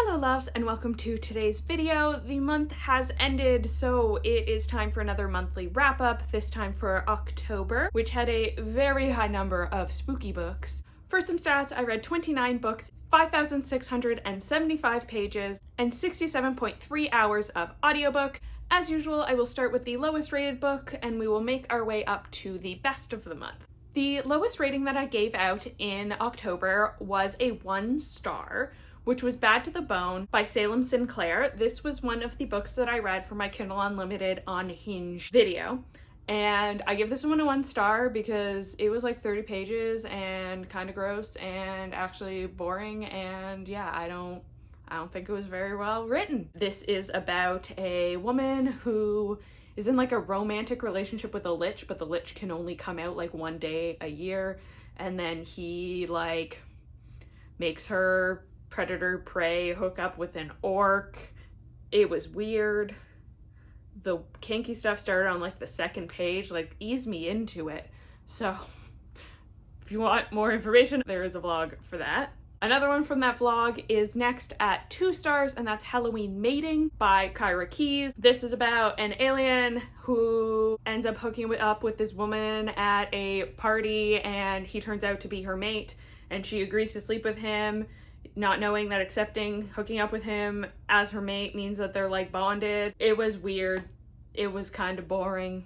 Hello loves and welcome to today's video. The month has ended, so it is time for another monthly wrap up, this time for October, which had a very high number of spooky books. For some stats, I read 29 books, 5,675 pages, and 67.3 hours of audiobook. As usual, I will start with the lowest rated book and we will make our way up to the best of the month. The lowest rating that I gave out in October was a 1 star, which was Bad to the Bone by Salem Sinclair. This was one of the books that I read for my Kindle Unlimited on Hinge video. And I give this one a 1 star because it was like 30 pages and kind of gross and actually boring, and yeah, I don't think it was very well written. This is about a woman who is in like a romantic relationship with a lich, but the lich can only come out like one day a year, and then he like makes her predator prey hook up with an orc. It was weird. The kinky stuff started on like the second page, like ease me into it. So if you want more information, there is a vlog for that. Another one from that vlog is next at 2 stars, and that's Halloween Mating by Kyra Keys. This is about an alien who ends up hooking up with this woman at a party, and he turns out to be her mate, and she agrees to sleep with him, not knowing that accepting hooking up with him as her mate means that they're like bonded. It was weird. It was kind of boring.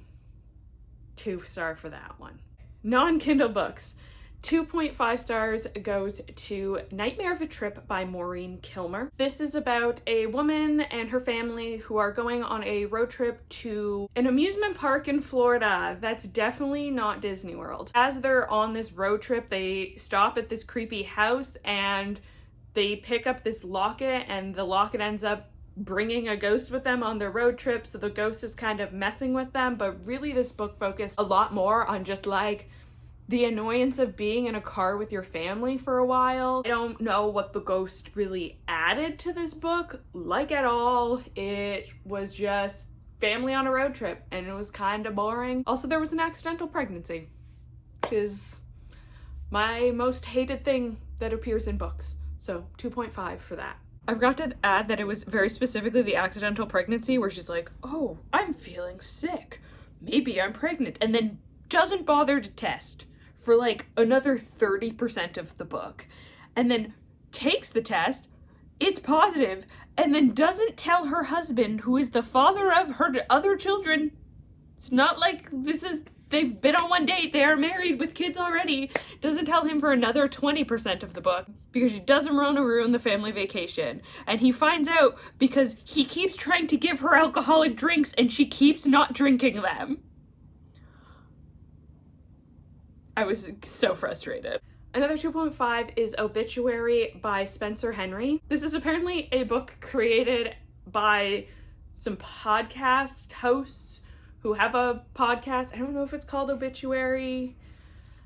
2 star for that one. Non-Kindle books. 2.5 stars goes to Nightmare of a Trip by Maureen Kilmer. This is about a woman and her family who are going on a road trip to an amusement park in Florida. That's definitely not Disney World. As they're on this road trip, they stop at this creepy house and they pick up this locket, and the locket ends up bringing a ghost with them on their road trip, so the ghost is kind of messing with them. But really this book focused a lot more on just like the annoyance of being in a car with your family for a while. I don't know what the ghost really added to this book, like at all. It was just family on a road trip and it was kind of boring. Also, there was an accidental pregnancy, which is my most hated thing that appears in books. So 2.5 for that. I forgot to add that it was very specifically the accidental pregnancy where she's like, oh, I'm feeling sick. Maybe I'm pregnant. And then doesn't bother to test for like another 30% of the book. And then takes the test, it's positive, and then doesn't tell her husband, who is the father of her other children. It's not like they've been on one date, they are married with kids already. Doesn't tell him for another 20% of the book because she doesn't want to ruin the family vacation. And he finds out because he keeps trying to give her alcoholic drinks and she keeps not drinking them. I was so frustrated. Another 2.5 is Obitchuary by Spencer Henry. This is apparently a book created by some podcast hosts who have a podcast. I don't know if it's called Obitchuary.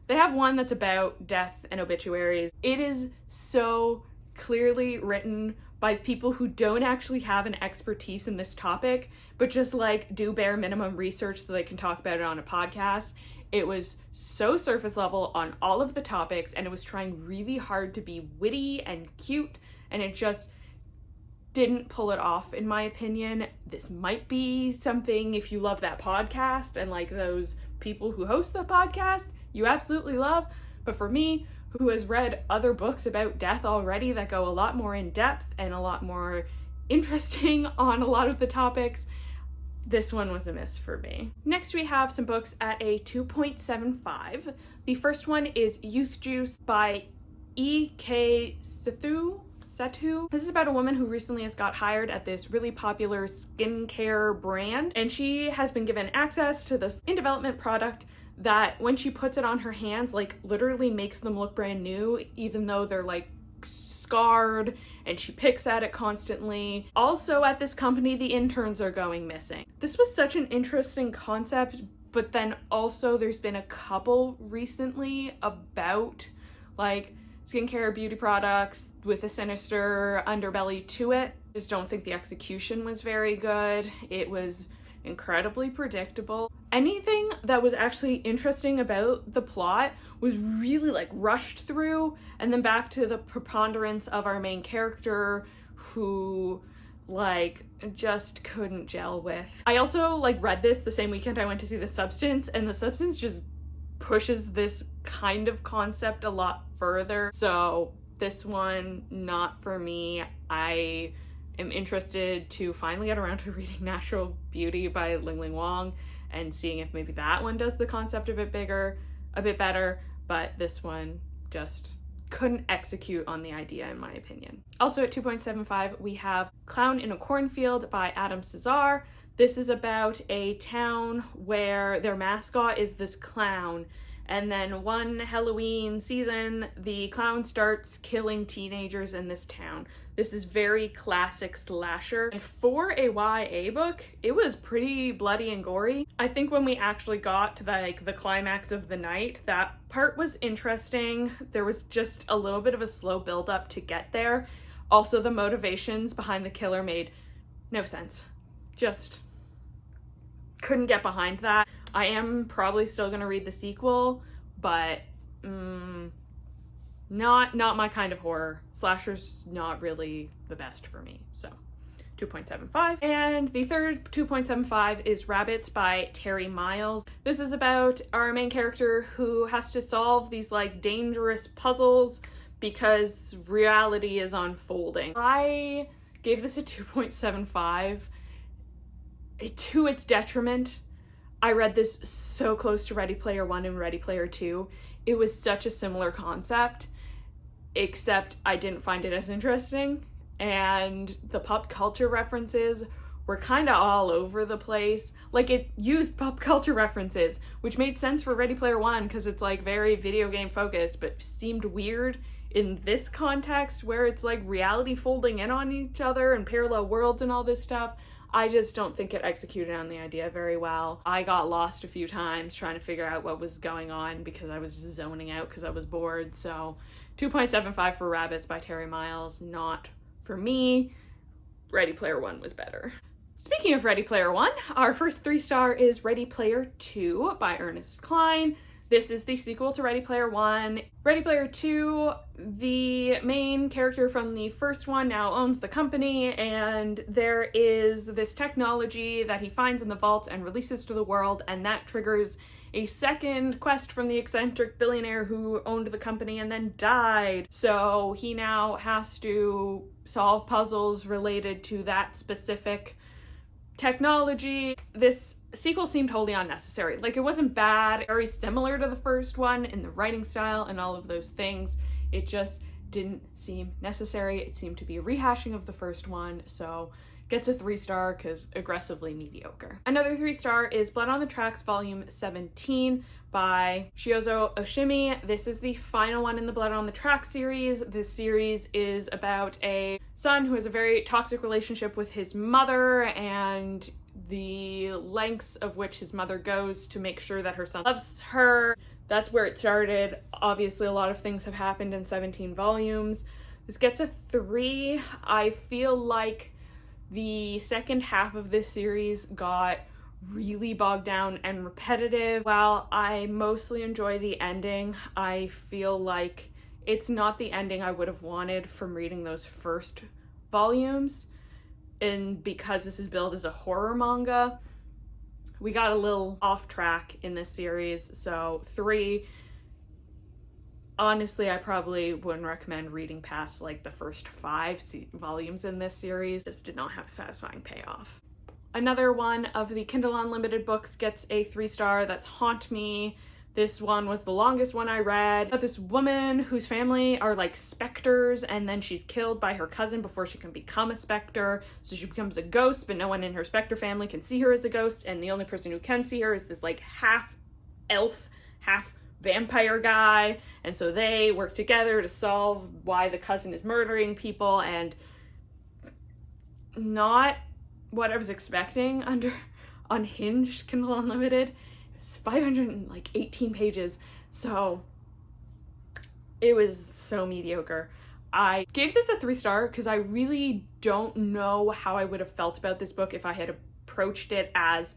They have one that's about death and obituaries. It is so clearly written by people who don't actually have an expertise in this topic, but just like do bare minimum research so they can talk about it on a podcast. It was so surface level on all of the topics, and it was trying really hard to be witty and cute, and it just didn't pull it off, in my opinion. This might be something, if you love that podcast and like those people who host the podcast, you absolutely love. But for me, who has read other books about death already that go a lot more in depth and a lot more interesting on a lot of the topics, this one was a miss for me. Next we have some books at a 2.75. The first one is Youth Juice by E.K. Sethu. This is about a woman who recently has got hired at this really popular skincare brand, and she has been given access to this in development product that when she puts it on her hands, like literally makes them look brand new, even though they're like scarred, and she picks at it constantly. Also at this company, the interns are going missing. This was such an interesting concept, but then also there's been a couple recently about like skincare beauty products with a sinister underbelly to it. Just don't think the execution was very good. It was incredibly predictable. Anything that was actually interesting about the plot was really like rushed through, and then back to the preponderance of our main character who like just couldn't gel with. I also like read this the same weekend I went to see The Substance, and The Substance just pushes this kind of concept a lot further. So this one, not for me. I am interested to finally get around to reading Natural Beauty by Ling Ling Wang and seeing if maybe that one does the concept a bit better, but this one just couldn't execute on the idea, in my opinion. Also at 2.75, we have Clown in a Cornfield by Adam Cesar. This is about a town where their mascot is this clown, and then one Halloween season, the clown starts killing teenagers in this town. This is very classic slasher. And for a YA book, it was pretty bloody and gory. I think when we actually got to the climax of the night, that part was interesting. There was just a little bit of a slow build up to get there. Also, the motivations behind the killer made no sense. Just couldn't get behind that. I am probably still gonna read the sequel, but not my kind of horror. Slasher's not really the best for me, so 2.75. And the third 2.75 is Rabbits by Terry Miles. This is about our main character who has to solve these like dangerous puzzles because reality is unfolding. I gave this a 2.75. To its detriment, I read this so close to Ready Player One and Ready Player Two. It was such a similar concept, except I didn't find it as interesting, and the pop culture references were kind of all over the place. Like, it used pop culture references, which made sense for Ready Player One because it's like very video game focused, but seemed weird in this context where it's like reality folding in on each other and parallel worlds and all this stuff. I just don't think it executed on the idea very well. I got lost a few times trying to figure out what was going on because I was just zoning out because I was bored. So 2.75 for Rabbits by Terry Miles, not for me. Ready Player One was better. Speaking of Ready Player One, our first 3-star is Ready Player Two by Ernest Cline. This is the sequel to Ready Player One. Ready Player Two, the main character from the first one now owns the company, and there is this technology that he finds in the vault and releases to the world, and that triggers a second quest from the eccentric billionaire who owned the company and then died. So he now has to solve puzzles related to that specific technology. This sequel seemed wholly unnecessary. Like, it wasn't bad, very similar to the first one in the writing style and all of those things. It just didn't seem necessary. It seemed to be a rehashing of the first one, so gets a 3-star because aggressively mediocre. Another 3-star is Blood on the Tracks Volume 17 by Shiozo Oshimi. This is the final one in the Blood on the Tracks series. This series is about a son who has a very toxic relationship with his mother, and the lengths of which his mother goes to make sure that her son loves her. That's where it started. Obviously, a lot of things have happened in 17 volumes. This gets a 3. I feel like the second half of this series got really bogged down and repetitive. While I mostly enjoy the ending, I feel like it's not the ending I would have wanted from reading those first volumes. And because this is billed as a horror manga, we got a little off track in this series, so 3. Honestly, I probably wouldn't recommend reading past like the first 5 volumes in this series. This did not have a satisfying payoff. Another one of the Kindle Unlimited books gets a 3-star. That's Haunt Me. This one was the longest one I read. About this woman whose family are like specters, and then she's killed by her cousin before she can become a specter. So she becomes a ghost, but no one in her specter family can see her as a ghost, and the only person who can see her is this like half elf, half vampire guy. And so they work together to solve why the cousin is murdering people, and not what I was expecting under Unhinged Kindle Unlimited. 518 pages, so it was so mediocre. I gave this a 3-star because I really don't know how I would have felt about this book if I had approached it as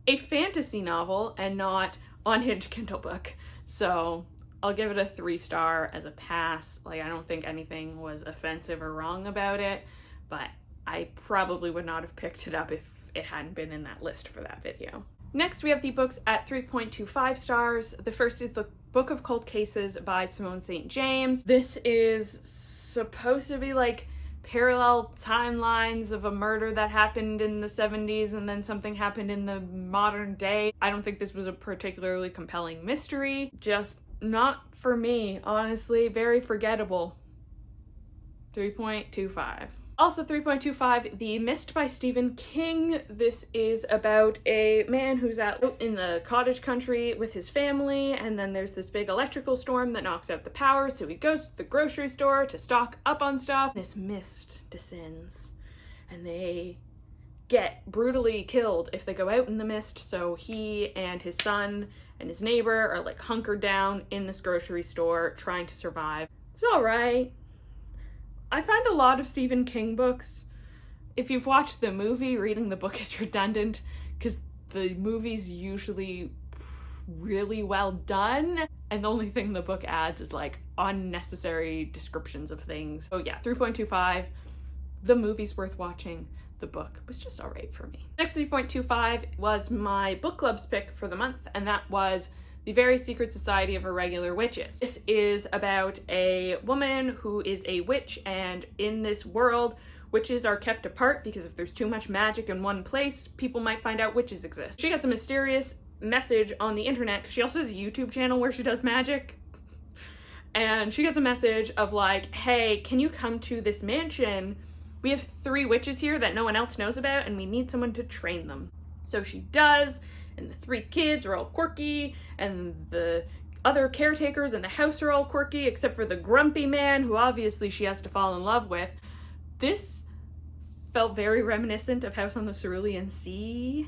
a fantasy novel and not Unhinged Kindle book. So I'll give it a 3-star as a pass. Like, I don't think anything was offensive or wrong about it, but I probably would not have picked it up if it hadn't been in that list for that video. Next, we have the books at 3.25 stars. The first is The Book of Cold Cases by Simone St. James. This is supposed to be like parallel timelines of a murder that happened in the 70s and then something happened in the modern day. I don't think this was a particularly compelling mystery. Just not for me, honestly. Very forgettable. 3.25. Also 3.25, The Mist by Stephen King. This is about a man who's out in the cottage country with his family, and then there's this big electrical storm that knocks out the power, so he goes to the grocery store to stock up on stuff. This mist descends, and they get brutally killed if they go out in the mist, so he and his son and his neighbor are like hunkered down in this grocery store trying to survive. It's alright. I find a lot of Stephen King books, if you've watched the movie, reading the book is redundant because the movie's usually really well done, and the only thing the book adds is like unnecessary descriptions of things. So yeah, 3.25, the movie's worth watching. The book was just alright for me. Next 3.25 was my book club's pick for the month, and that was The Very Secret Society of Irregular Witches. This is about a woman who is a witch, and in this world, witches are kept apart because if there's too much magic in one place, people might find out witches exist. She gets a mysterious message on the internet, because she also has a YouTube channel where she does magic, and she gets a message of like, hey, can you come to this mansion? We have 3 witches here that no one else knows about, and we need someone to train them. So she does, and the 3 kids are all quirky, and the other caretakers in the house are all quirky, except for the grumpy man, who obviously she has to fall in love with. This felt very reminiscent of House on the Cerulean Sea,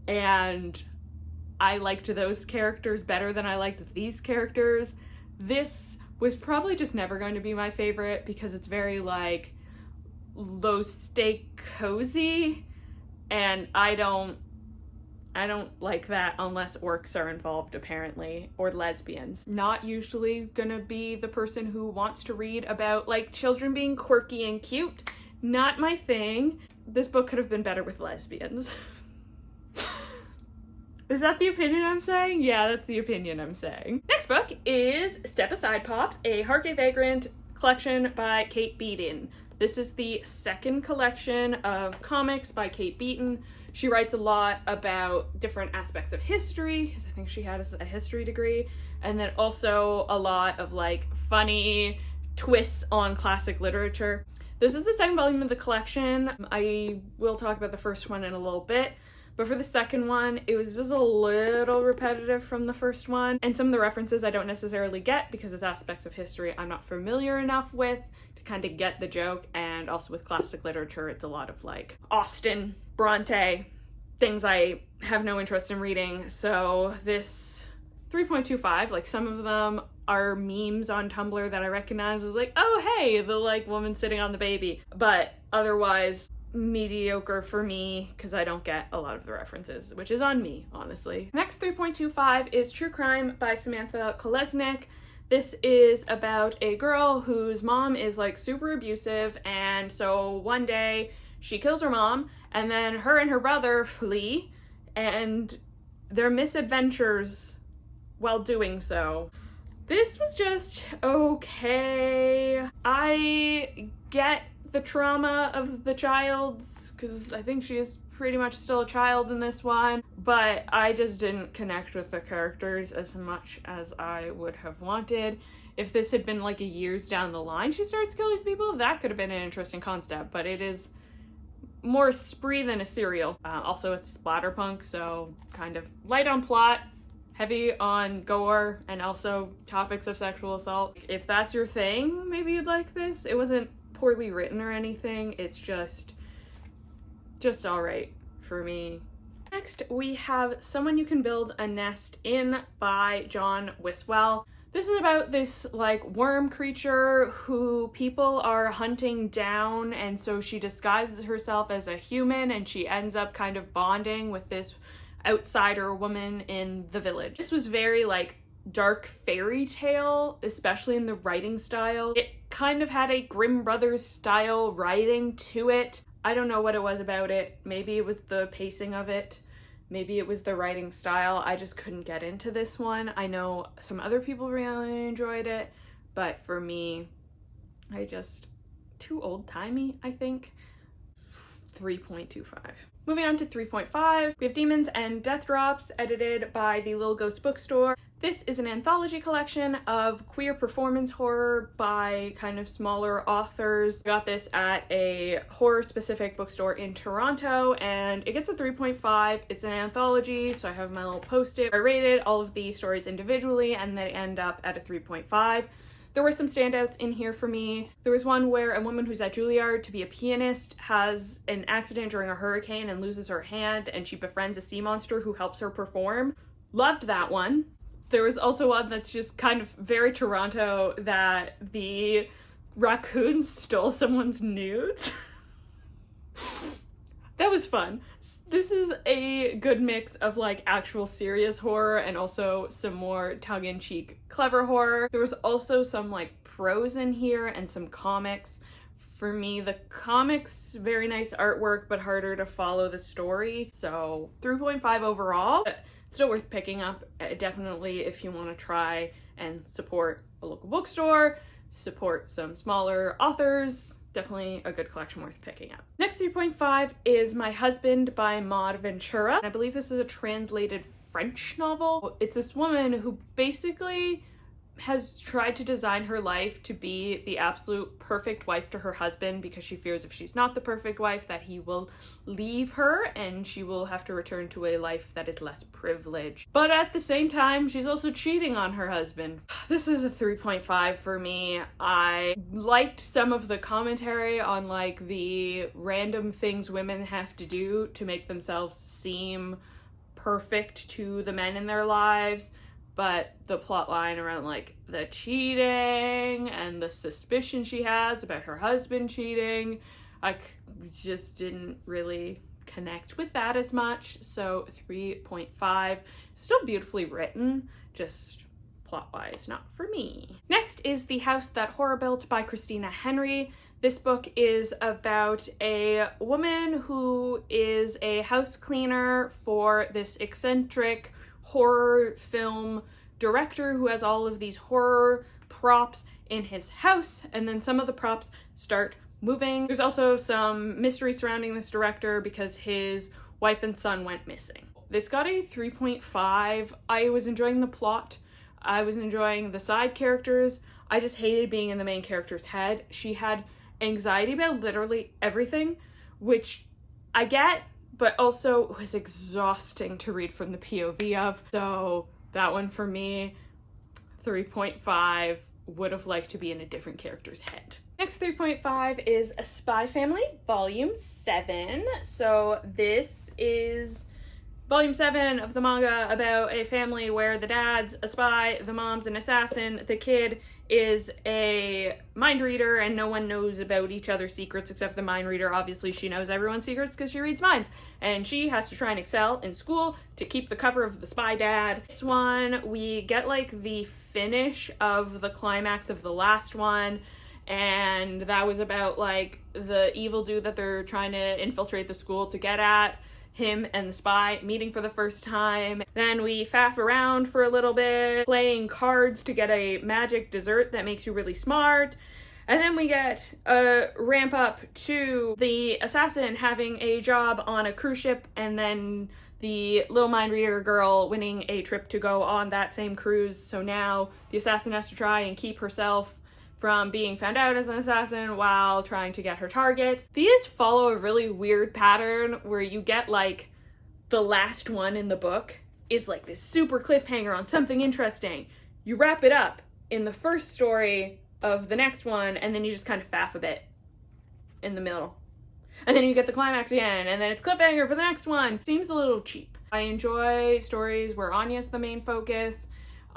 and I liked those characters better than I liked these characters. This was probably just never going to be my favorite, because it's very like low stake cozy, and I don't like that unless orcs are involved, apparently, or lesbians. Not usually gonna be the person who wants to read about like children being quirky and cute. Not my thing. This book could have been better with lesbians. Is that the opinion I'm saying? Yeah, that's the opinion I'm saying. Next book is Step Aside Pops, a Hark A Vagrant collection by Kate Beaton. This is the second collection of comics by Kate Beaton. She writes a lot about different aspects of history, because I think she has a history degree, and then also a lot of like funny twists on classic literature. This is the second volume of the collection. I will talk about the first one in a little bit, but for the second one, it was just a little repetitive from the first one, and some of the references I don't necessarily get because it's aspects of history I'm not familiar enough with to kind of get the joke, and also with classic literature, it's a lot of like Austen, Bronte, things I have no interest in reading, so this 3.25, like some of them are memes on Tumblr that I recognize as like, oh hey, the like woman sitting on the baby, but otherwise mediocre for me because I don't get a lot of the references, which is on me, honestly. Next 3.25 is True Crime by Samantha Kolesnik. This is about a girl whose mom is like super abusive, and so one day she kills her mom, and then her and her brother flee, and their misadventures while doing so. This was just okay. I get the trauma of the child's, because I think she is pretty much still a child in this one, but I just didn't connect with the characters as much as I would have wanted. If this had been like a years down the line she starts killing people, that could have been an interesting concept, but it is more spree than a serial. Also, it's splatterpunk, so kind of light on plot, heavy on gore, and also topics of sexual assault. If that's your thing, maybe you'd like this. It wasn't poorly written or anything, it's just alright for me. Next, we have Someone You Can Build a Nest In by John Wiswell. This is about this like worm creature who people are hunting down, and so she disguises herself as a human, and she ends up kind of bonding with this outsider woman in the village. This was very like dark fairy tale, especially in the writing style. It kind of had a Grimm Brothers style writing to it. I don't know what it was about it. Maybe it was the pacing of it. Maybe it was the writing style. I just couldn't get into this one. I know some other people really enjoyed it, but for me, too old-timey, I think. 3.25. Moving on to 3.5, we have Demons and Deathdrops, edited by the Little Ghost Bookstore. This is an anthology collection of queer performance horror by kind of smaller authors. I got this at a horror-specific bookstore in Toronto, and it gets a 3.5. It's an anthology, so I have my little post-it. I rated all of the stories individually, and they end up at a 3.5. There were some standouts in here for me. There was one where a woman who's at Juilliard to be a pianist has an accident during a hurricane and loses her hand, and she befriends a sea monster who helps her perform. Loved that one. There was also one that's just kind of very Toronto, that the raccoons stole someone's nudes. That was fun. This is a good mix of like actual serious horror and also some more tongue-in-cheek clever horror. There was also some like prose in here and some comics. For me, the comics, very nice artwork, but harder to follow the story. So 3.5 overall. Still worth picking up, definitely, if you want to try and support a local bookstore, support some smaller authors. Definitely a good collection worth picking up. Next 3.5 is My Husband by Maud Ventura. I believe this is a translated French novel. It's this woman who basically has tried to design her life to be the absolute perfect wife to her husband, because she fears if she's not the perfect wife that he will leave her and she will have to return to a life that is less privileged. But at the same time, she's also cheating on her husband. This is a 3.5 for me. I liked some of the commentary on like the random things women have to do to make themselves seem perfect to the men in their lives. But the plot line around like the cheating and the suspicion she has about her husband cheating, I just didn't really connect with that as much. So 3.5, still beautifully written, just plot-wise not for me. Next is The House That Horror Built by Christina Henry. This book is about a woman who is a house cleaner for this eccentric horror film director who has all of these horror props in his house, and then some of the props start moving. There's also some mystery surrounding this director because his wife and son went missing. This got a 3.5. I was enjoying the plot. I was enjoying the side characters. I just hated being in the main character's head. She had anxiety about literally everything, which I get, but also was exhausting to read from the POV of. So that one for me, 3.5, would have liked to be in a different character's head. Next 3.5 is A Spy Family, Volume 7. So this is Volume 7 of the manga about a family where the dad's a spy, the mom's an assassin, the kid is a mind reader, and no one knows about each other's secrets except the mind reader. Obviously, she knows everyone's secrets because she reads minds, and she has to try and excel in school to keep the cover of the spy dad. This one, we get like the finish of the climax of the last one, and that was about like the evil dude that they're trying to infiltrate the school to get at. Him and the spy meeting for the first time. Then we faff around for a little bit, playing cards to get a magic dessert that makes you really smart. And then we get a ramp up to the assassin having a job on a cruise ship, and then the little mind reader girl winning a trip to go on that same cruise. So now the assassin has to try and keep herself from being found out as an assassin while trying to get her target. These follow a really weird pattern where you get like the last one in the book is like this super cliffhanger on something interesting. You wrap it up in the first story of the next one, and then you just kind of faff a bit in the middle. And then you get the climax again, and then it's cliffhanger for the next one. Seems a little cheap. I enjoy stories where Anya's the main focus.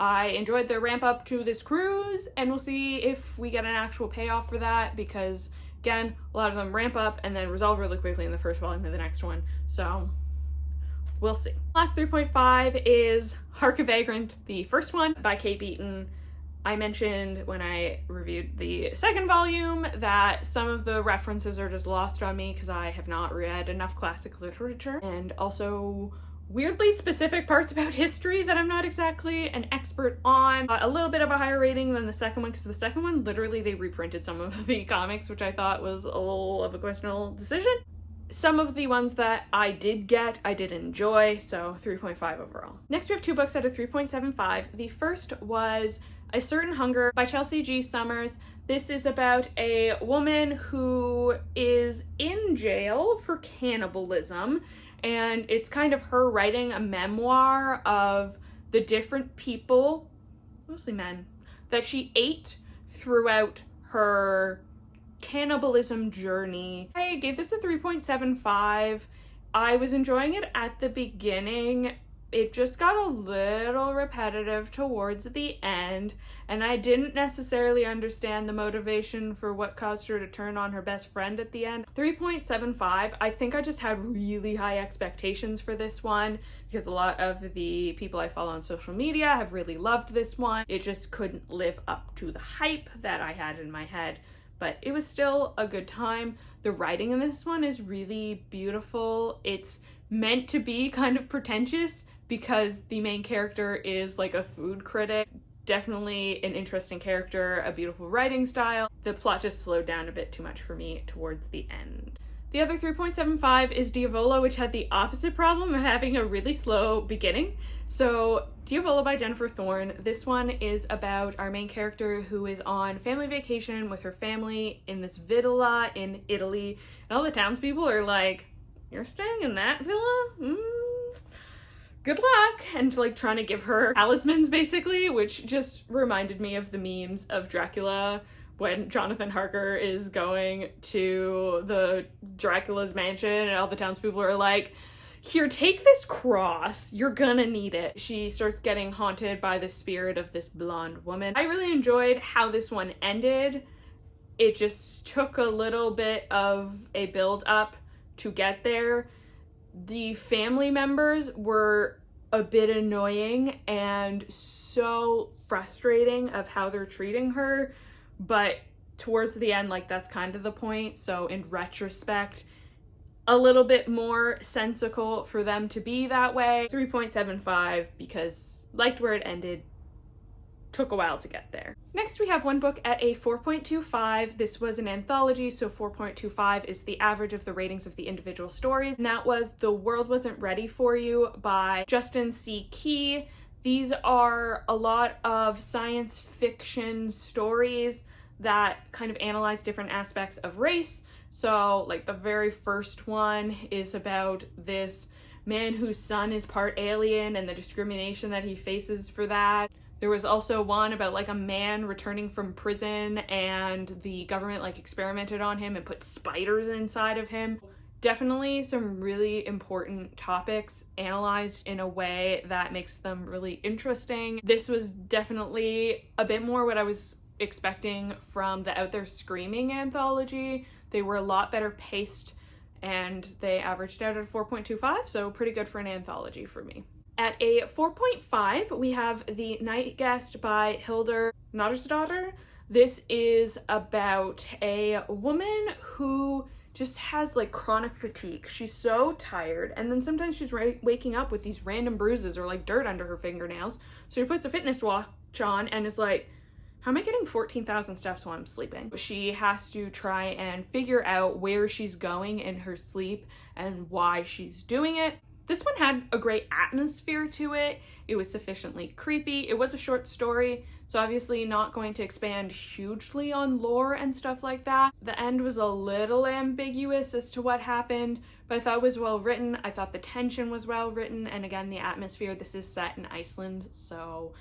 I enjoyed the ramp up to this cruise, and we'll see if we get an actual payoff for that, because again, a lot of them ramp up and then resolve really quickly in the first volume of the next one. So we'll see. Last 3.5 is Hark A Vagrant, the first one by Kate Beaton. I mentioned when I reviewed the second volume that some of the references are just lost on me because I have not read enough classic literature, and also weirdly specific parts about history that I'm not exactly an expert on. A little bit of a higher rating than the second one, because the second one, literally they reprinted some of the comics, which I thought was a little of a questionable decision. Some of the ones that I did get, I did enjoy, so 3.5 overall. Next we have two books out of 3.75. The first was A Certain Hunger by Chelsea G. Summers. This is about a woman who is in jail for cannibalism, and it's kind of her writing a memoir of the different people, mostly men, that she ate throughout her cannibalism journey. I gave this a 3.75. I was enjoying it at the beginning. It just got a little repetitive towards the end, and I didn't necessarily understand the motivation for what caused her to turn on her best friend at the end. 3.75, I think I just had really high expectations for this one because a lot of the people I follow on social media have really loved this one. It just couldn't live up to the hype that I had in my head, but it was still a good time. The writing in this one is really beautiful. It's meant to be kind of pretentious because the main character is like a food critic. Definitely an interesting character, a beautiful writing style. The plot just slowed down a bit too much for me towards the end. The other 3.75 is Diavola, which had the opposite problem of having a really slow beginning. So Diavola by Jennifer Thorne. This one is about our main character who is on family vacation with her family in this villa in Italy. And all the townspeople are like, "You're staying in that villa? Good luck," and like trying to give her talismans basically, which just reminded me of the memes of Dracula when Jonathan Harker is going to the Dracula's mansion and all the townspeople are like, "Here, take this cross, you're gonna need it." She starts getting haunted by the spirit of this blonde woman. I really enjoyed how this one ended. It just took a little bit of a build up to get there. The family members were a bit annoying and so frustrating of how they're treating her, but towards the end, like, that's kind of the point. So in retrospect, a little bit more sensical for them to be that way. 3.75 because liked where it ended. Took a while to get there. Next we have one book at a 4.25. This was an anthology, so 4.25 is the average of the ratings of the individual stories. And that was The World Wasn't Ready for You by Justin C. Key. These are a lot of science fiction stories that kind of analyze different aspects of race. So like the very first one is about this man whose son is part alien and the discrimination that he faces for that. There was also one about like a man returning from prison and the government like experimented on him and put spiders inside of him. Definitely some really important topics analyzed in a way that makes them really interesting. This was definitely a bit more what I was expecting from the Out There Screaming anthology. They were a lot better paced and they averaged out at 4.25, so pretty good for an anthology for me. At a 4.5, we have The Night Guest by Hildur Nadersdottir. This is about a woman who just has like chronic fatigue. She's so tired, and then sometimes she's waking up with these random bruises or like dirt under her fingernails. So she puts a fitness watch on and is like, how am I getting 14,000 steps while I'm sleeping? She has to try and figure out where she's going in her sleep and why she's doing it. This one had a great atmosphere to it. It was sufficiently creepy. It was a short story, so obviously not going to expand hugely on lore and stuff like that. The end was a little ambiguous as to what happened, but I thought it was well written. I thought the tension was well written, and again, the atmosphere. This is set in Iceland, so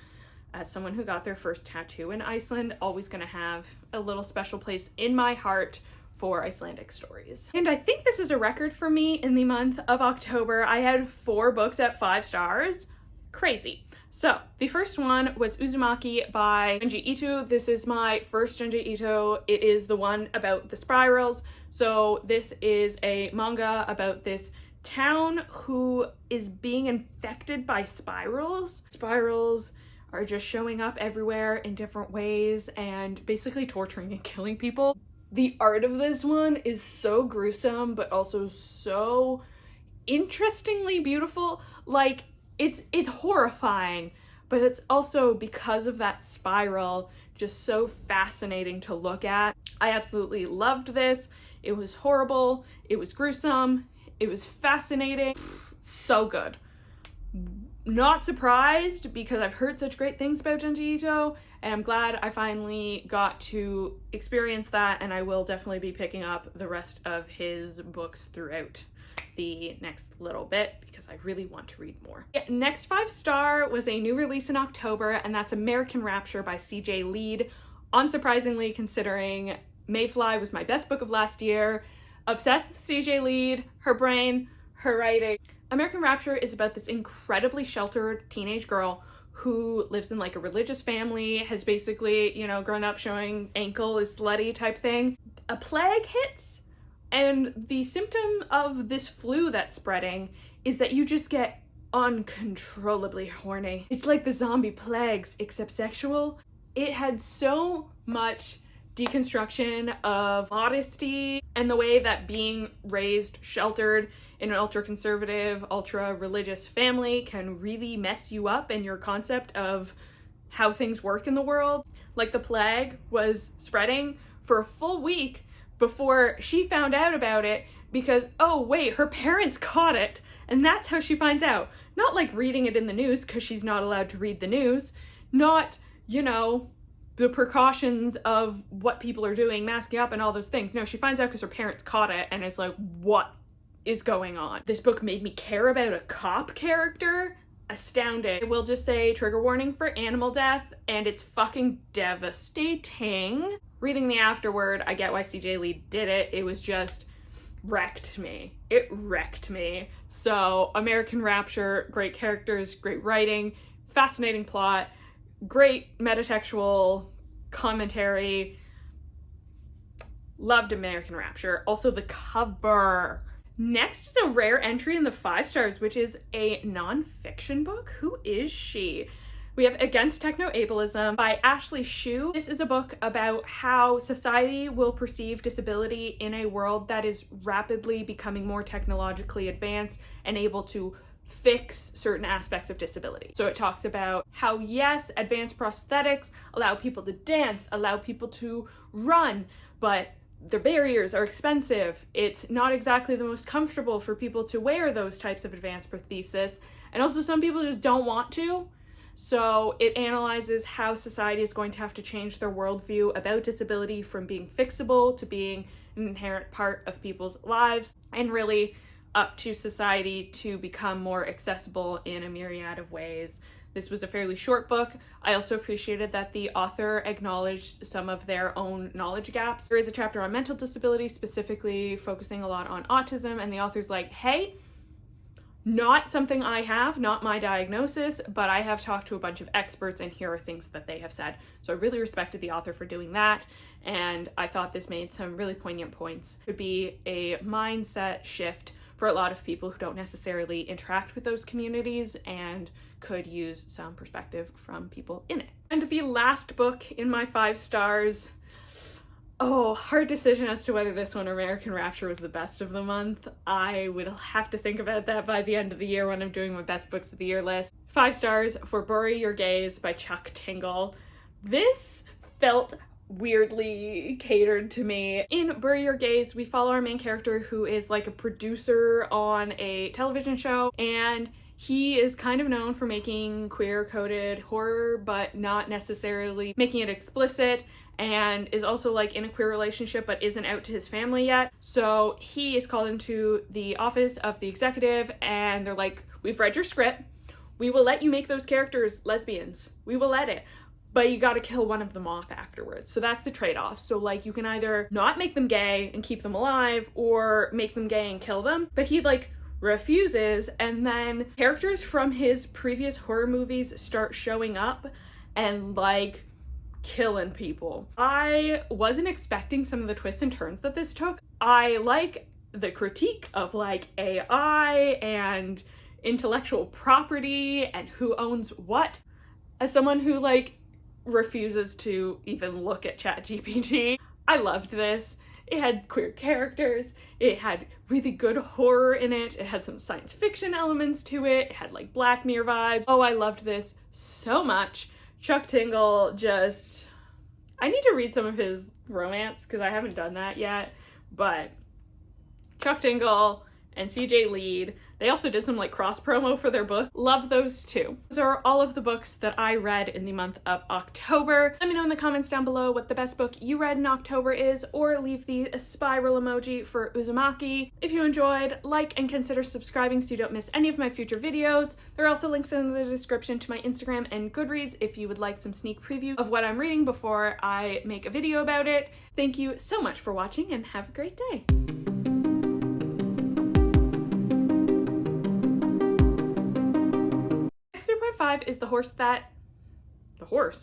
as someone who got their first tattoo in Iceland, always gonna have a little special place in my heart for Icelandic stories. And I think this is a record for me in the month of October. I had 4 books at 5 stars. Crazy. So the first one was Uzumaki by Junji Ito. This is my first Junji Ito. It is the one about the spirals. So this is a manga about this town who is being infected by spirals. Spirals are just showing up everywhere in different ways and basically torturing and killing people. The art of this one is so gruesome, but also so interestingly beautiful. Like, it's horrifying, but it's also, because of that spiral, just so fascinating to look at. I absolutely loved this. It was horrible, it was gruesome, it was fascinating, so good. Not surprised, because I've heard such great things about Junji Ito, and I'm glad I finally got to experience that, and I will definitely be picking up the rest of his books throughout the next little bit, because I really want to read more. Next 5-star was a new release in October, and that's American Rapture by CJ Lead. Unsurprisingly, considering Mayfly was my best book of last year. Obsessed with CJ Lead, her brain, her writing. American Rapture is about this incredibly sheltered teenage girl who lives in like a religious family, has basically, you know, grown up showing ankle is slutty type thing. A plague hits, and the symptom of this flu that's spreading is that you just get uncontrollably horny. It's like the zombie plagues, except sexual. It had so much deconstruction of modesty and the way that being raised sheltered in an ultra-conservative, ultra-religious family can really mess you up in your concept of how things work in the world. Like, the plague was spreading for a full week before she found out about it, because, oh wait, her parents caught it, and that's how she finds out. Not like reading it in the news, because she's not allowed to read the news. Not, you know, the precautions of what people are doing, masking up and all those things. No, she finds out because her parents caught it and is like, what is going on? This book made me care about a cop character. Astounding. I will just say, trigger warning for animal death, and it's fucking devastating. Reading the afterword, I get why CJ Lead did it. It was just wrecked me. It wrecked me. So, American Rapture, great characters, great writing, fascinating plot, great metatextual commentary. Loved American Rapture. Also, the cover. Next is a rare entry in the 5 stars, which is a non-fiction book. Who is she? We have Against Technoableism by Ashley Shue. This is a book about how society will perceive disability in a world that is rapidly becoming more technologically advanced and able to fix certain aspects of disability. So it talks about how, yes, advanced prosthetics allow people to dance, allow people to run, but the barriers are expensive. It's not exactly the most comfortable for people to wear those types of advanced prosthesis, and also some people just don't want to. So it analyzes how society is going to have to change their worldview about disability from being fixable to being an inherent part of people's lives, and really up to society to become more accessible in a myriad of ways. This was a fairly short book. I also appreciated that the author acknowledged some of their own knowledge gaps. There is a chapter on mental disability, specifically focusing a lot on autism, and the author's like, hey, not something I have, not my diagnosis, but I have talked to a bunch of experts and here are things that they have said. So I really respected the author for doing that, and I thought this made some really poignant points. It would be a mindset shift for a lot of people who don't necessarily interact with those communities and could use some perspective from people in it. And the last book in my 5 stars, oh, hard decision as to whether this one or American Rapture was the best of the month. I would have to think about that by the end of the year when I'm doing my best books of the year list. 5 stars for Bury Your Gaze by Chuck Tingle. This felt weirdly catered to me. In Bury Your Gaze, we follow our main character who is like a producer on a television show, and he is kind of known for making queer-coded horror, but not necessarily making it explicit, and is also like in a queer relationship but isn't out to his family yet. So he is called into the office of the executive, and they're like, we've read your script, we will let you make those characters lesbians, we will let it, but you gotta kill one of them off afterwards. So that's the trade-off. So like, you can either not make them gay and keep them alive, or make them gay and kill them. But he like refuses, and then characters from his previous horror movies start showing up and like killing people. I wasn't expecting some of the twists and turns that this took. I like the critique of like AI and intellectual property and who owns what. As someone who like refuses to even look at ChatGPT, I loved this. It had queer characters, it had really good horror in it, it had some science fiction elements to it, it had like Black Mirror vibes. Oh, I loved this so much. Chuck Tingle just... I need to read some of his romance because I haven't done that yet, but Chuck Tingle and CJ Lead, they also did some like cross promo for their book. Love those too. Those are all of the books that I read in the month of October. Let me know in the comments down below what the best book you read in October is, or leave the spiral emoji for Uzumaki. If you enjoyed, like and consider subscribing so you don't miss any of my future videos. There are also links in the description to my Instagram and Goodreads if you would like some sneak preview of what I'm reading before I make a video about it. Thank you so much for watching and have a great day. 3.5 is the horse that... The horse.